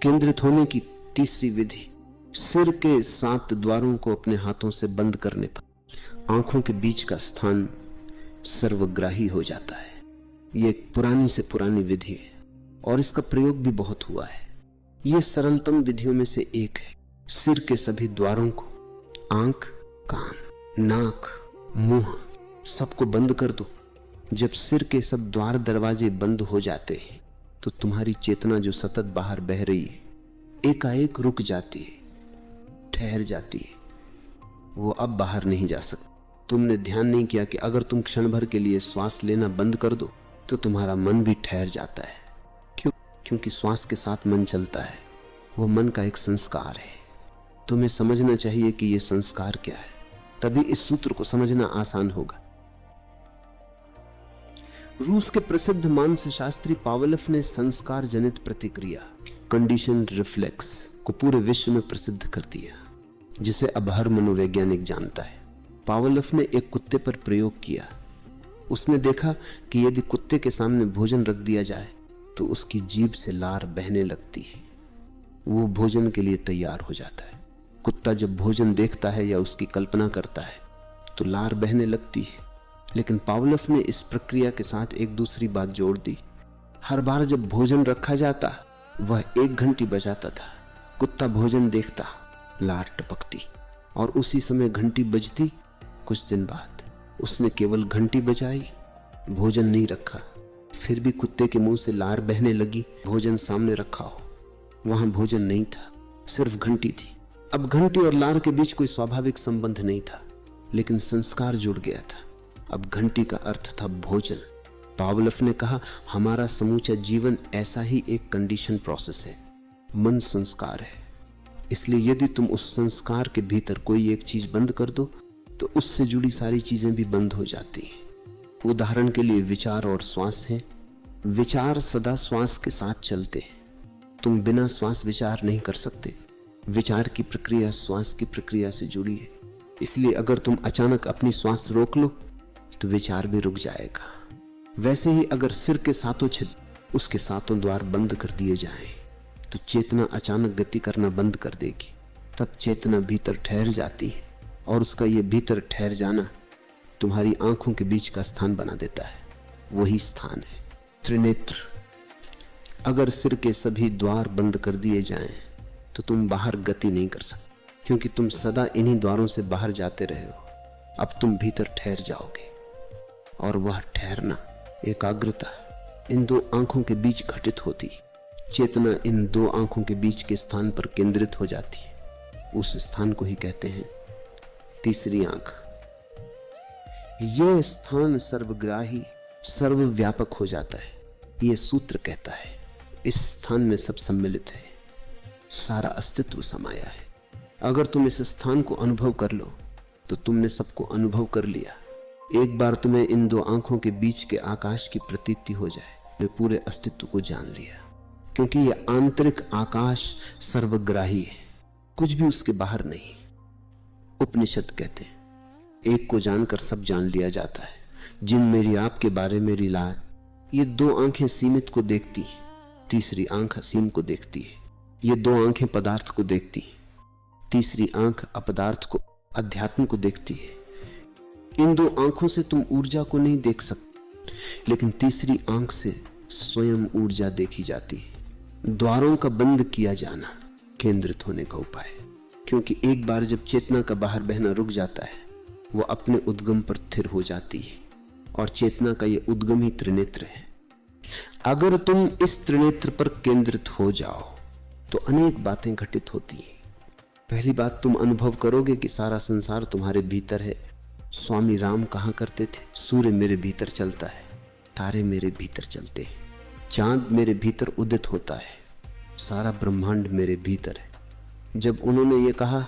केंद्रित होने की तीसरी विधि, सिर के 7 द्वारों को अपने हाथों से बंद करने पर आंखों के बीच का स्थान सर्वग्राही हो जाता है। यह एक पुरानी से पुरानी विधि है और इसका प्रयोग भी बहुत हुआ है। यह सरलतम विधियों में से एक है। सिर के सभी द्वारों को, आंख, कान, नाक, मुंह, सबको बंद कर दो। जब सिर के सब द्वार दरवाजे बंद हो जाते हैं तो तुम्हारी चेतना जो सतत बाहर बह रही है एकाएक रुक जाती है, ठहर जाती है। वो अब बाहर नहीं जा सकती। तुमने ध्यान नहीं किया कि अगर तुम क्षण भर के लिए श्वास लेना बंद कर दो तो तुम्हारा मन भी ठहर जाता है। क्यों? क्योंकि श्वास के साथ मन चलता है। वो मन का एक संस्कार है। तुम्हें समझना चाहिए कि यह संस्कार क्या है, तभी इस सूत्र को समझना आसान होगा। रूस के प्रसिद्ध मानस शास्त्री पावलोव ने संस्कार जनित प्रतिक्रिया, कंडीशन रिफ्लेक्स को पूरे विश्व में प्रसिद्ध कर दिया, जिसे अब हर मनोवैज्ञानिक जानता है। पावलोव ने एक कुत्ते पर प्रयोग किया। उसने देखा कि यदि कुत्ते के सामने भोजन रख दिया जाए तो उसकी जीभ से लार बहने लगती है। वो भोजन के लिए तैयार हो जाता है। कुत्ता जब भोजन देखता है या उसकी कल्पना करता है तो लार बहने लगती है। लेकिन पावलोव ने इस प्रक्रिया के साथ एक दूसरी बात जोड़ दी। हर बार जब भोजन रखा जाता, वह 1 घंटी बजाता था। कुत्ता भोजन देखता, लार टपकती, और उसी समय घंटी बजती। कुछ दिन बाद उसने केवल घंटी बजाई, भोजन नहीं रखा, फिर भी कुत्ते के मुंह से लार बहने लगी। भोजन सामने रखा हो, वहां भोजन नहीं था, सिर्फ घंटी थी। अब घंटी और लार के बीच कोई स्वाभाविक संबंध नहीं था, लेकिन संस्कार जुड़ गया था। अब घंटी का अर्थ था भोजन। पावलोव ने कहा, हमारा समूचा जीवन ऐसा ही एक कंडीशन प्रोसेस है। मन संस्कार है, इसलिए यदि तुम उस संस्कार के भीतर कोई एक चीज बंद कर दो तो उससे जुड़ी सारी चीजें भी बंद हो जाती हैं। उदाहरण के लिए विचार और श्वास है। विचार सदा श्वास के साथ चलते हैं। तुम बिना श्वास विचार नहीं कर सकते। विचार की प्रक्रिया श्वास की प्रक्रिया से जुड़ी है। इसलिए अगर तुम अचानक अपनी श्वास रोक लो तो विचार भी रुक जाएगा। वैसे ही अगर सिर के सातों छिद्र, उसके सातों द्वार बंद कर दिए जाएं तो चेतना अचानक गति करना बंद कर देगी। तब चेतना भीतर ठहर जाती है और उसका ये भीतर ठहर जाना तुम्हारी आंखों के बीच का स्थान बना देता है। वही स्थान है त्रिनेत्र। अगर सिर के सभी द्वार बंद कर दिए जाएं तो तुम बाहर गति नहीं कर सकते, क्योंकि तुम सदा इन्हीं द्वारों से बाहर जाते रहे हो। अब तुम भीतर ठहर जाओगे और वह ठहरना, एकाग्रता इन 2 आंखों के बीच घटित होती। चेतना इन 2 आंखों के बीच के स्थान पर केंद्रित हो जाती है। उस स्थान को ही कहते हैं तीसरी आंख। यह स्थान सर्वग्राही, सर्वव्यापक हो जाता है। यह सूत्र कहता है इस स्थान में सब सम्मिलित है, सारा अस्तित्व समाया है। अगर तुम इस स्थान को अनुभव कर लो तो तुमने सबको अनुभव कर लिया। एक बार तुम्हें इन 2 आंखों के बीच के आकाश की प्रतीति हो जाए, मैं पूरे अस्तित्व को जान लिया, क्योंकि यह आंतरिक आकाश सर्वग्राही है, कुछ भी उसके बाहर नहीं। उपनिषद कहते हैं एक को जानकर सब जान लिया जाता है। जिन मेरी आपके बारे मेरी लाज, ये 2 आंखें सीमित को देखती, तीसरी आंख असीम को देखती है। ये 2 आंखें पदार्थ को देखती, तीसरी आंख अपदार्थ को, अध्यात्म को देखती है। इन 2 आंखों से तुम ऊर्जा को नहीं देख सकते, लेकिन तीसरी आंख से स्वयं ऊर्जा देखी जाती है। द्वारों का बंद किया जाना केंद्रित होने का उपाय है, क्योंकि एक बार जब चेतना का बाहर बहना रुक जाता है, वो अपने उद्गम पर स्थिर हो जाती है, और चेतना का ये उद्गम ही त्रिनेत्र है। अगर तुम इस त्रिनेत्र पर केंद्रित हो जाओ तो अनेक बातें घटित होती हैं। पहली बात, तुम अनुभव करोगे कि सारा संसार तुम्हारे भीतर है। स्वामी राम कहा करते थे, सूर्य मेरे भीतर चलता है, तारे मेरे भीतर चलते हैं, चांद मेरे भीतर उदित होता है, सारा ब्रह्मांड मेरे भीतर है। जब उन्होंने ये कहा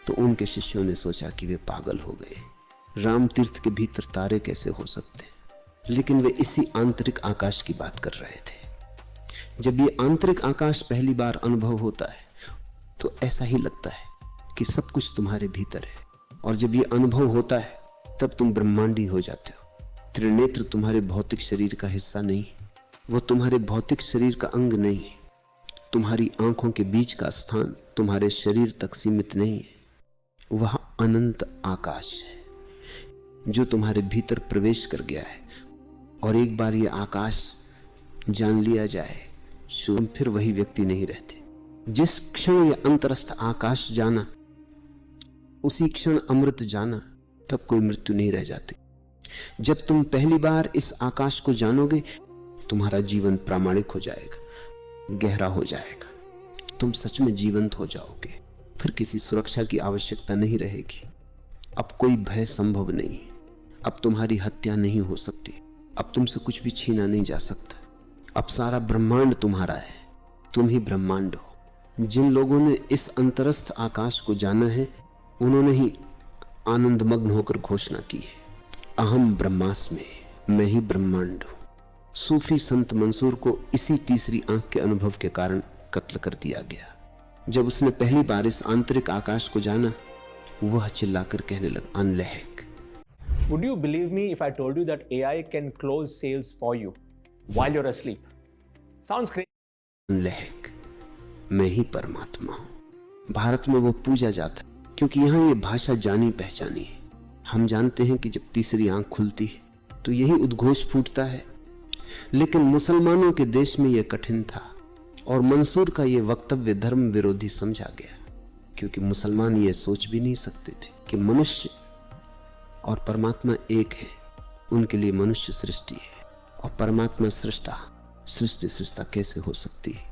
तो उनके शिष्यों ने सोचा कि वे पागल हो गए। राम तीर्थ के भीतर तारे कैसे हो सकते हैं? लेकिन वे इसी आंतरिक आकाश की बात कर रहे थे। जब ये आंतरिक आकाश पहली बार अनुभव होता है तो ऐसा ही लगता है कि सब कुछ तुम्हारे भीतर है, और जब ये अनुभव होता है तब तुम ब्रह्मांडी हो जाते हो। त्रिनेत्र तुम्हारे भौतिक शरीर का हिस्सा नहीं, वो तुम्हारे भौतिक शरीर का अंग नहीं है, तुम्हारी आंखों के बीच का स्थान तुम्हारे शरीर तक सीमित नहीं है। वह अनंत आकाश है जो तुम्हारे भीतर प्रवेश कर गया है। और एक बार यह आकाश जान लिया जाए, तुम फिर वही व्यक्ति नहीं रहते। जिस क्षण यह अंतरस्थ आकाश जाना, उसी क्षण अमृत जाना, तब कोई मृत्यु नहीं रह जाती। जब तुम पहली बार इस आकाश को जानोगे, तुम्हारा जीवन प्रामाणिक हो जाएगा, गहरा हो जाएगा। तुम सच में जीवंत हो जाओगे। फिर किसी सुरक्षा की आवश्यकता नहीं रहेगी। अब कोई भय संभव नहीं। अब तुम्हारी हत्या नहीं हो सकती। अब तुमसे कुछ भी छीना नहीं जा सकता। अब सारा ब्रह्मांड तुम्हारा है, तुम ही ब्रह्मांड हो। जिन लोगों ने इस अंतरस्थ आकाश को जाना है, उन्होंने ही आनंदमग्न होकर घोषणा की है, अहम ब्रह्मास्मि, मैं ही ब्रह्मांड हूं। सूफी संत मंसूर को इसी तीसरी आंख के अनुभव के कारण कत्ल कर दिया गया। जब उसने पहली बार इस आंतरिक आकाश को जाना, वह चिल्लाकर कहने लगा, अनलहक। Would you believe me if I told you that AI can close sales for you while you're asleep? Sounds crazy. अनलहक, मैं ही परमात्मा हूं। भारत में वो पूजा जाता है क्योंकि यहां ये भाषा जानी पहचानी है। हम जानते हैं कि जब तीसरी आंख खुलती है तो यही उद्घोष फूटता है। लेकिन मुसलमानों के देश में यह कठिन था और मंसूर का यह वक्तव्य धर्म विरोधी समझा गया, क्योंकि मुसलमान यह सोच भी नहीं सकते थे कि मनुष्य और परमात्मा एक है। उनके लिए मनुष्य सृष्टि है और परमात्मा सृष्टा। सृष्टि सृष्टा कैसे हो सकती है?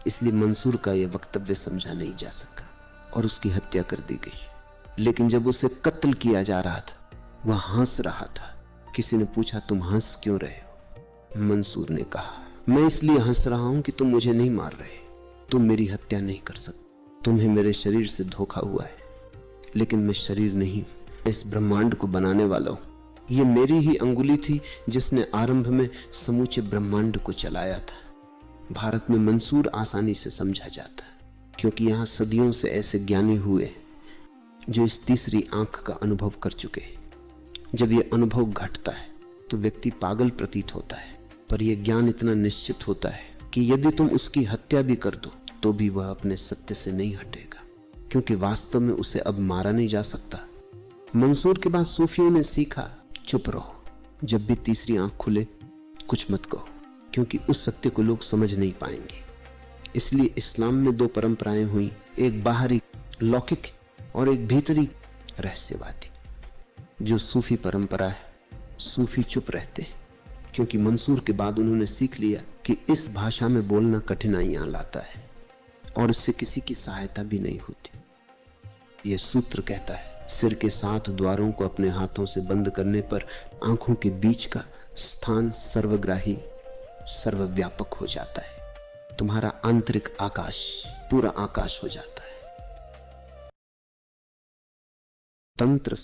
इसलिए मंसूर का यह वक्तव्य समझा नहीं जा सका और उसकी हत्या कर दी गई। लेकिन जब उसे कत्ल किया जा रहा था, वह हंस रहा था। किसी ने पूछा, तुम हंस क्यों रहे हो? मंसूर ने कहा, मैं इसलिए हंस रहा हूं कि तुम मुझे नहीं मार रहे, तुम मेरी हत्या नहीं कर सकते। तुम्हें मेरे शरीर से धोखा हुआ है, लेकिन मैं शरीर नहीं, इस ब्रह्मांड को बनाने वाला हूं। यह मेरी ही अंगुली थी जिसने आरंभ में समूचे ब्रह्मांड को चलाया था। भारत में मंसूर आसानी से समझा जाता है, क्योंकि यहां सदियों से ऐसे ज्ञानी हुए जो इस तीसरी आंख का अनुभव कर चुके हैं। जब यह अनुभव घटता है तो व्यक्ति पागल प्रतीत होता है, पर यह ज्ञान इतना निश्चित होता है कि यदि तुम उसकी हत्या भी कर दो तो भी वह अपने सत्य से नहीं हटेगा, क्योंकि वास्तव में उसे अब मारा नहीं जा सकता। मंसूर के बाद सूफियों ने सीखा, चुप रहो, जब भी तीसरी आंख खुले कुछ मत कहो, क्योंकि उस सत्य को लोग समझ नहीं पाएंगे। इसलिए इस्लाम में दो परंपराएं हुई, एक बाहरी लौकिक और एक भीतरी रहस्यवादी। जो सूफी परंपरा है, सूफी चुप रहते हैं, क्योंकि मंसूर के बाद उन्होंने सीख लिया कि इस भाषा में बोलना कठिनाइयां लाता है और इससे किसी की सहायता भी नहीं होती। यह सूत्र कहता है, सिर के 7 द्वारों को अपने हाथों से बंद करने पर आंखों के बीच का स्थान सर्वग्राही, सर्वव्यापक हो जाता है। तुम्हारा आंतरिक आकाश पूरा आकाश हो जाता है। तंत्र